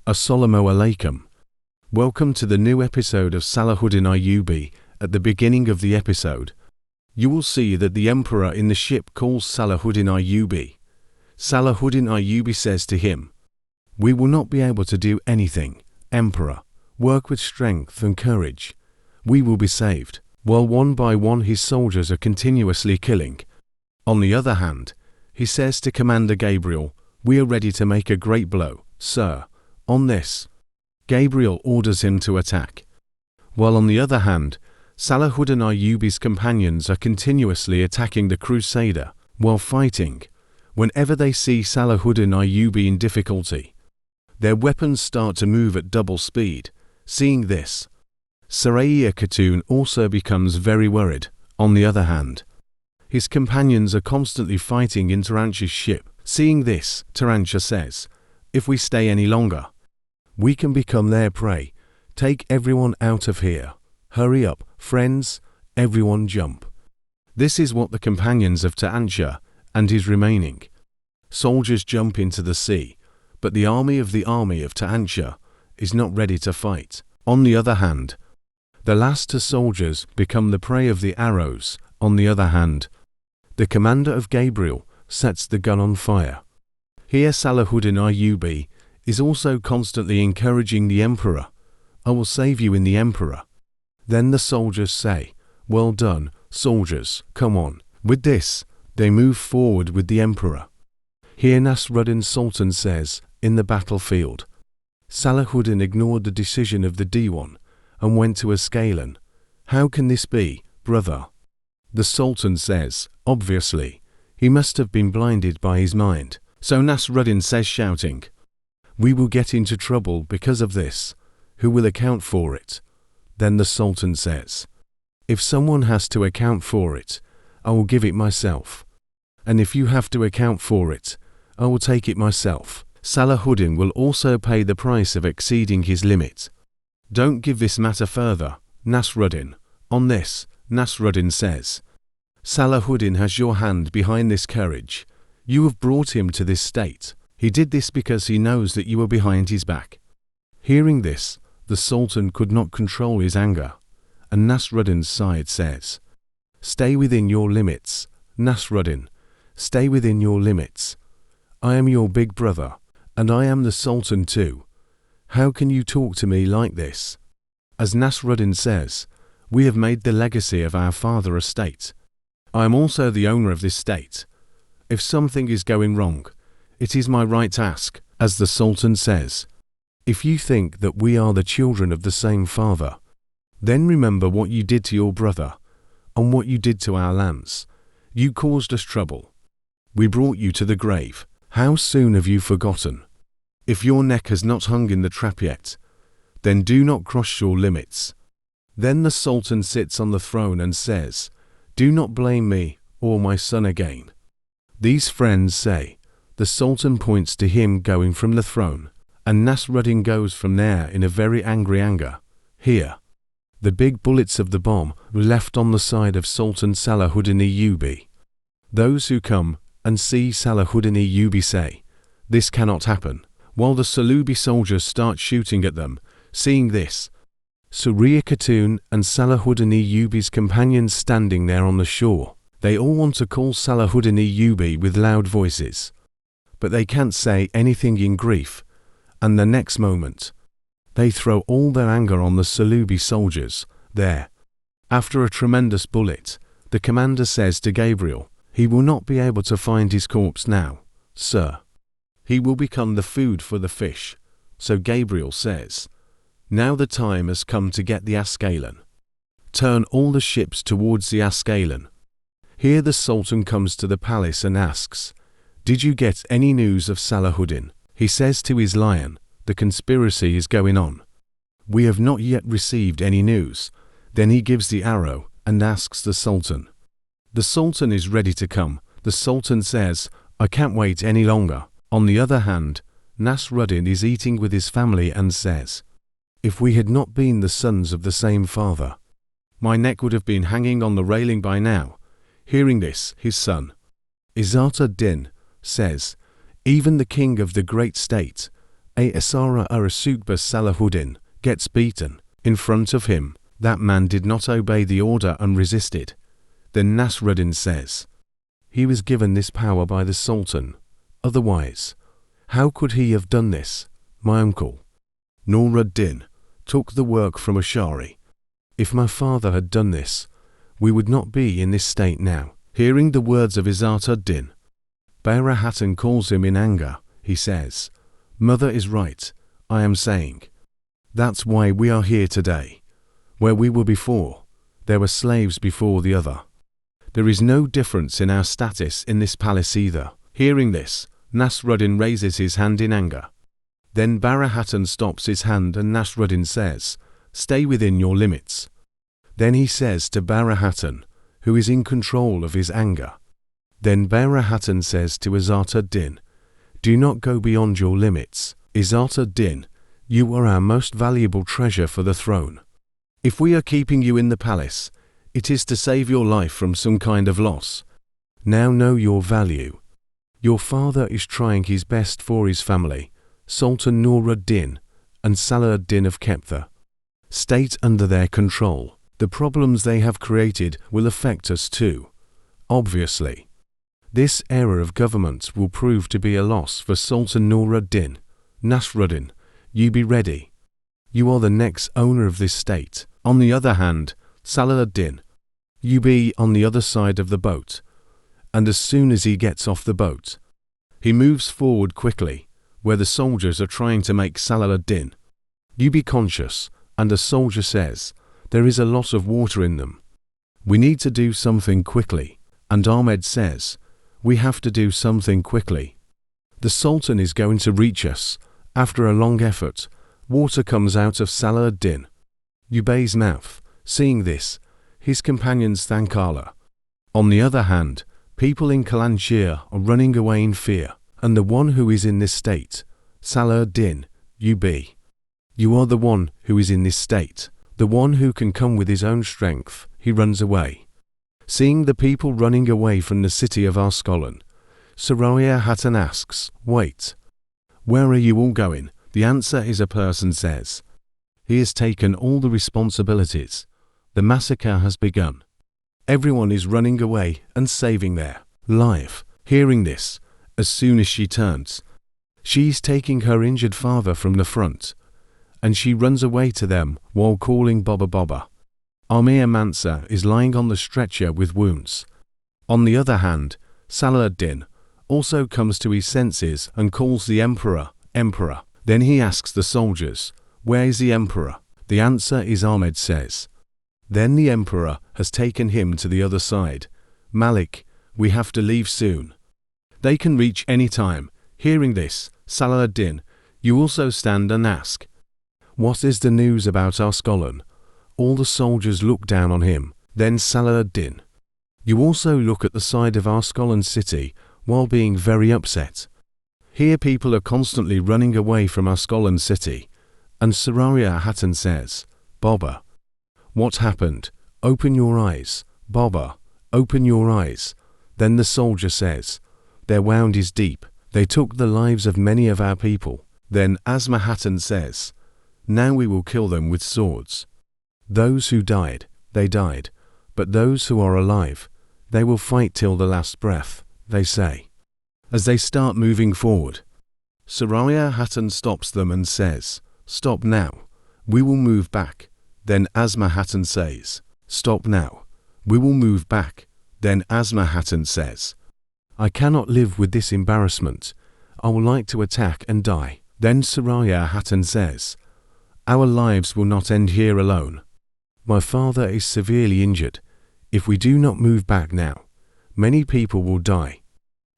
Assalamu alaikum. Welcome to the new episode of Salahuddin Ayubi. At the beginning of the episode, you will see that the emperor in the ship calls Salahuddin Ayubi. Salahuddin Ayubi says to him, "We will not be able to do anything, Emperor. Work with strength and courage. We will be saved," while one by one his soldiers are continuously killing. On the other hand, he says to Commander Gabriel, "We are ready to make a great blow, sir." On this, Gabriel orders him to attack. While on the other hand, Salahuddin Ayubi's companions are continuously attacking the crusader while fighting. Whenever they see Salahuddin Ayubi in difficulty, their weapons start to move at double speed. Seeing this, Salahuddin also becomes very worried. On the other hand, his companions are constantly fighting in Tarancha's ship. Seeing this, Tarancha says, "If we stay any longer, we can become their prey. Take everyone out of here. Hurry up, friends, everyone jump." This is what the companions of Tarancha and his remaining soldiers jump into the sea, but the army of Tarancha is not ready to fight. On the other hand, the last two soldiers become the prey of the arrows. On the other hand, the commander of Gabriel sets the gun on fire. Here Salahuddin Ayubi is also constantly encouraging the emperor. "I will save you in the emperor." Then the soldiers say, "Well done, soldiers, come on." With this, they move forward with the emperor. Here Nasruddin Sultan says, in the battlefield, Salahuddin ignored the decision of the Diwan and went to Ascalon. "How can this be, brother?" The Sultan says, "Obviously, he must have been blinded by his mind." So Nasruddin says, shouting, "We will get into trouble because of this. Who will account for it?" Then the Sultan says, "If someone has to account for it, I will give it myself. And if you have to account for it, I will take it myself." Salahuddin will also pay the price of exceeding his limit. "Don't give this matter further, Nasruddin." On this, Nasruddin says, "Salahuddin has your hand behind this courage. You have brought him to this state. He did this because he knows that you are behind his back." Hearing this, the Sultan could not control his anger, and Nasruddin's side says, "Stay within your limits, Nasruddin. Stay within your limits. I am your big brother, and I am the Sultan too. How can you talk to me like this?" As Nasruddin says, "We have made the legacy of our father a state. I am also the owner of this state. If something is going wrong, it is my right to ask." As the Sultan says, "If you think that we are the children of the same father, then remember what you did to your brother and what you did to our lands. You caused us trouble. We brought you to the grave. How soon have you forgotten? If your neck has not hung in the trap yet, then do not cross your limits." Then the Sultan sits on the throne and says, "Do not blame me or my son again." These friends say. The Sultan points to him going from the throne, and Nasruddin goes from there in a very angry anger. Here, the big bullets of the bomb were left on the side of Sultan Salahuddin Ayubi. Those who come and see Salahuddin Ayubi say, "This cannot happen," while the Salubi soldiers start shooting at them. Seeing this, Surya Khatun and Salahuddin Ayubi's companions standing there on the shore. They all want to call Salahuddin Ayubi with loud voices, but they can't say anything in grief, and the next moment, they throw all their anger on the Salubi soldiers there. After a tremendous bullet, the commander says to Gabriel, "He will not be able to find his corpse now, sir. He will become the food for the fish." So Gabriel says, "Now the time has come to get the Ascalon. Turn all the ships towards the Ascalon." Here the Sultan comes to the palace and asks, "Did you get any news of Salahuddin?" He says to his lion, "The conspiracy is going on. We have not yet received any news." Then he gives the arrow and asks the Sultan. The Sultan is ready to come. The Sultan says, "I can't wait any longer." On the other hand, Nasruddin is eating with his family and says, "If we had not been the sons of the same father, my neck would have been hanging on the railing by now." Hearing this, his son, Izzat ad-Din, says, "Even the king of the great state Asara Arasukba Salahuddin gets beaten in front of him. That man did not obey the order and resisted. Then Nasruddin says, he was given this power by the Sultan. Otherwise, how could he have done this? My uncle, Nur-ad-Din, took the work from Ashari. If my father had done this, we would not be in this state now. Hearing the words of Izzat-ud-Din, Bayra-Hatun calls him in anger. He says, Mother is right, I am saying. That's why we are here today. Where we were before, there were slaves before the other. There is no difference in our status in this palace either. Hearing this, Nasruddin raises his hand in anger. Then Bayra-Hatun stops his hand and Nasruddin says, stay within your limits. Then he says to Bayra-Hatun, who is in control of his anger. Then Bayra-Hatun says to Izzat-ud-Din, do not go beyond your limits. Izzat-ud-Din, you are our most valuable treasure for the throne. If we are keeping you in the palace, it is to save your life from some kind of loss. Now know your value. Your father is trying his best for his family, Sultan Nur-ad-Din and Salahuddin of Keptha. State under their control. The problems they have created will affect us too. Obviously. This era of government will prove to be a loss for Sultan Nur-ad-Din. Nasruddin, you be ready. You are the next owner of this state. On the other hand, Salahuddin, you be on the other side of the boat. And as soon as he gets off the boat, he moves forward quickly, where the soldiers are trying to make Salahuddin. You be conscious, and a soldier says, there is a lot of water in them. We need to do something quickly, and Ahmed says, we have to do something quickly. The Sultan is going to reach us. After a long effort, water comes out of Salahuddin. Ubey's mouth. Seeing this, his companions thank Allah. On the other hand, people in Kalanshir are running away in fear, and the one who is in this state, Salahuddin, you are the one who is in this state, the one who can come with his own strength. He runs away. Seeing the people running away from the city of Ascalon, Bayra-Hatun asks, wait, where are you all going? The answer is a person says, he has taken all the responsibilities. The massacre has begun. Everyone is running away and saving their life. Hearing this, as soon as she turns, she is taking her injured father from the front, and she runs away to them while calling Baba Baba. Amir Mansa is lying on the stretcher with wounds. On the other hand, Salahuddin also comes to his senses and calls the Emperor. Then he asks the soldiers, where is the Emperor? The answer is Ahmed says. Then the Emperor has taken him to the other side. Malik, we have to leave soon. They can reach any time. Hearing this, Salahuddin, you also stand and ask, what is the news about Ascalon? All the soldiers look down on him. Then Salahuddin, you also look at the side of Ascalon city while being very upset. Here people are constantly running away from Ascalon city, and Bayra-Hatun says, Baba, what happened? Open your eyes. Baba, open your eyes. Then the soldier says, their wound is deep. They took the lives of many of our people. Then Bayra-Hatun says, now we will kill them with swords. Those who died, they died, but those who are alive, they will fight till the last breath, they say. As they start moving forward, Bayra-Hatun stops them and says, stop now, we will move back. Then Bayra-Hatun says, stop now, we will move back. Then Bayra-Hatun says, I cannot live with this embarrassment. I would like to attack and die. Then Bayra-Hatun says, our lives will not end here alone. My father is severely injured. If we do not move back now, many people will die.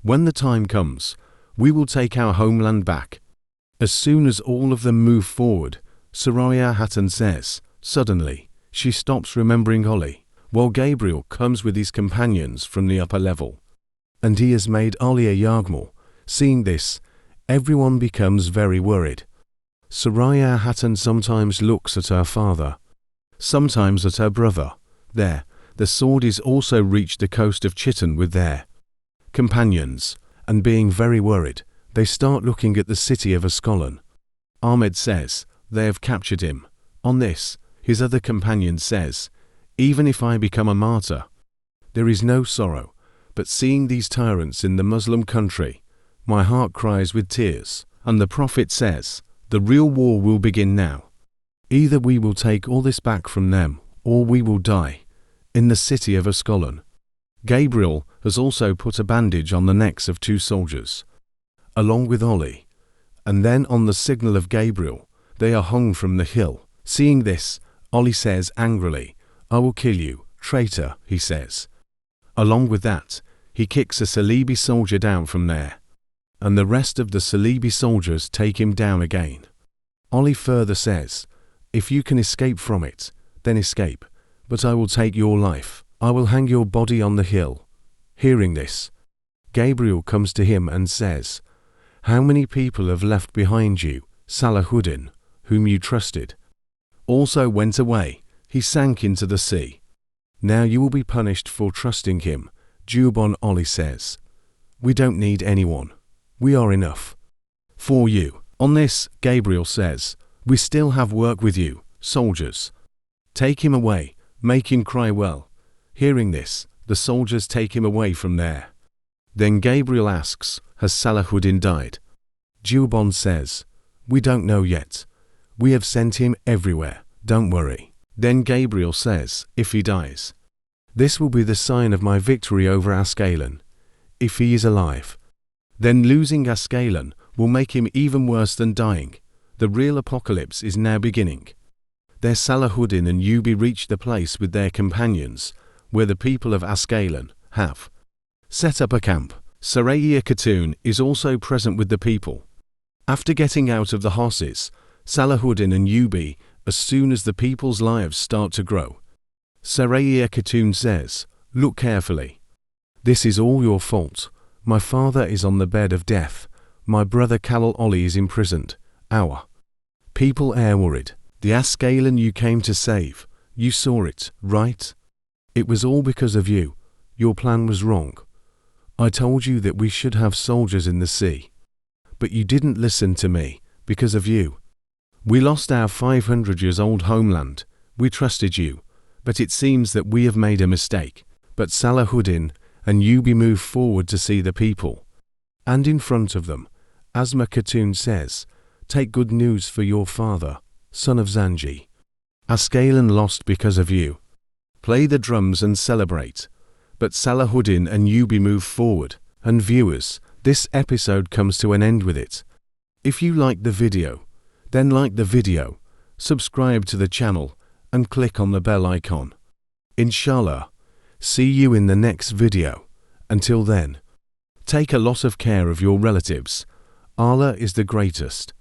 When the time comes, we will take our homeland back. As soon as all of them move forward, Bayra-Hatun says, suddenly, she stops remembering Oli, while Gabriel comes with his companions from the upper level. And he has made Ali a Yargmal. Seeing this, everyone becomes very worried. Bayra-Hatun sometimes looks at her father, sometimes at her brother. There, the sword is also reached the coast of Chiton with their companions, and being very worried, they start looking at the city of Ascalon. Ahmed says, "They have captured him." On this, his other companion says, "Even if I become a martyr, there is no sorrow, but seeing these tyrants in the Muslim country, my heart cries with tears." And the Prophet says, "The real war will begin now. Either we will take all this back from them, or we will die in the city of Ascalon." Gabriel has also put a bandage on the necks of 2 soldiers, along with Ali, and then on the signal of Gabriel, they are hung from the hill. Seeing this, Ali says angrily, "I will kill you, traitor," he says. Along with that, he kicks a Salibi soldier down from there, and the rest of the Salibi soldiers take him down again. Ali further says, "If you can escape from it, then escape, but I will take your life. I will hang your body on the hill." Hearing this, Gabriel comes to him and says, "How many people have left behind you? Salahuddin, whom you trusted, also went away. He sank into the sea. Now you will be punished for trusting him." Juban Ali says, "We don't need anyone. We are enough for you." On this, Gabriel says, "We still have work with you, soldiers. Take him away, make him cry well." Hearing this, the soldiers take him away from there. Then Gabriel asks, "Has Salahuddin died?" Juban says, "We don't know yet. We have sent him everywhere, don't worry." Then Gabriel says, "If he dies, this will be the sign of my victory over Ascalon. If he is alive, then losing Ascalon will make him even worse than dying. The real apocalypse is now beginning." There Salahuddin and Ayubi reach the place with their companions, where the people of Ascalon have set up a camp. Saraya Khatun is also present with the people. After getting out of the horses, Salahuddin and Ayubi, as soon as the people's lives start to grow, Saraya Khatun says, "Look carefully. This is all your fault. My father is on the bed of death. My brother Khalil Ali is imprisoned. Our people are worried. The Ascalon you came to save, you saw it, right? It was all because of you. Your plan was wrong. I told you that we should have soldiers in the sea. But you didn't listen to me, because of you. We lost our 500 years old homeland. We trusted you, but it seems that we have made a mistake." But Salahuddin and Ayubi move forward to see the people. And in front of them, Asma Khatun says, "Take good news for your father, son of Zanji. Ascalon lost because of you. Play the drums and celebrate." But Salahuddin and Ayubi move forward, and viewers, this episode comes to an end with it. If you like the video, then like the video, subscribe to the channel, and click on the bell icon. Inshallah, see you in the next video. Until then, take a lot of care of your relatives. Allah is the greatest.